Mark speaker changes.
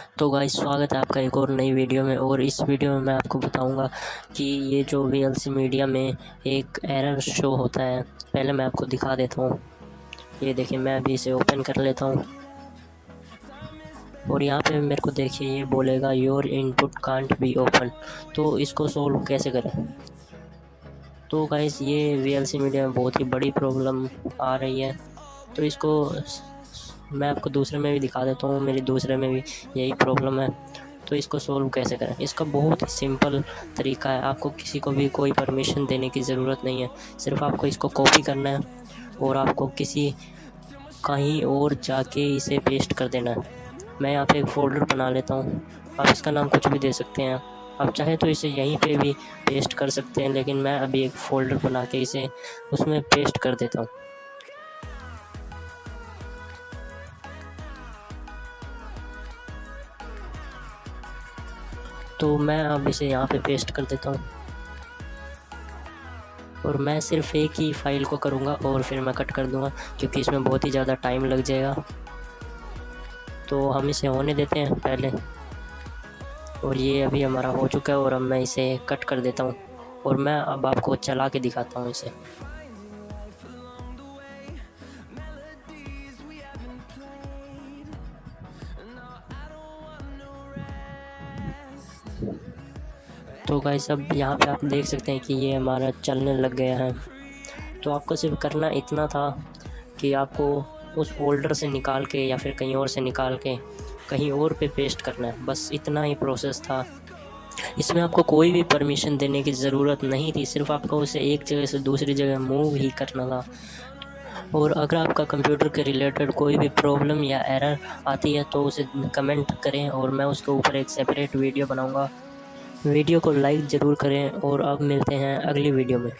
Speaker 1: तो गाइस स्वागत है आपका एक और नई वीडियो में। और इस वीडियो में मैं आपको बताऊंगा कि ये जो वीएलसी मीडिया में एक एरर शो होता है, पहले मैं आपको दिखा देता हूँ। ये देखिए, मैं अभी इसे ओपन कर लेता हूँ और यहाँ पे मेरे को देखिए ये बोलेगा your input can't be open. तो इसको सोल्व कैसे करें? तो गाइस ये वीएलसी मीडिया में बहुत ही बड़ी प्रॉब्लम आ रही है। तो इसको मैं आपको दूसरे में भी दिखा देता हूँ, मेरी दूसरे में भी यही प्रॉब्लम है। तो इसको सोल्व कैसे करें? इसका बहुत ही सिंपल तरीका है। आपको किसी को भी कोई परमिशन देने की ज़रूरत नहीं है। सिर्फ आपको इसको कॉपी करना है और आपको किसी कहीं और जाके इसे पेस्ट कर देना है। मैं यहाँ पे एक फ़ोल्डर बना लेता हूँ। आप इसका नाम कुछ भी दे सकते हैं। आप चाहे तो इसे यहीं पे भी पेस्ट कर सकते हैं, लेकिन मैं अभी एक फ़ोल्डर बना के इसे उसमें पेस्ट कर देता हूँ। तो मैं अब इसे यहाँ पे पेस्ट कर देता हूँ और मैं सिर्फ एक ही फ़ाइल को करूँगा और फिर मैं कट कर दूँगा, क्योंकि इसमें बहुत ही ज़्यादा टाइम लग जाएगा। तो हम इसे होने देते हैं पहले। और ये अभी हमारा हो चुका है और अब मैं इसे कट कर देता हूँ और मैं अब आपको चला के दिखाता हूँ इसे। तो गाइस अब यहाँ पे आप देख सकते हैं कि ये हमारा चलने लग गया है। तो आपको सिर्फ करना इतना था कि आपको उस फोल्डर से निकाल के या फिर कहीं और से निकाल के कहीं और पे पेस्ट करना है, बस इतना ही प्रोसेस था। इसमें आपको कोई भी परमिशन देने की ज़रूरत नहीं थी, सिर्फ आपको उसे एक जगह से दूसरी जगह मूव ही करना था। और अगर आपका कंप्यूटर के रिलेटेड कोई भी प्रॉब्लम या एरर आती है तो उसे कमेंट करें और मैं उसके ऊपर एक सेपरेट वीडियो बनाऊंगा। वीडियो को लाइक ज़रूर करें और अब मिलते हैं अगली वीडियो में।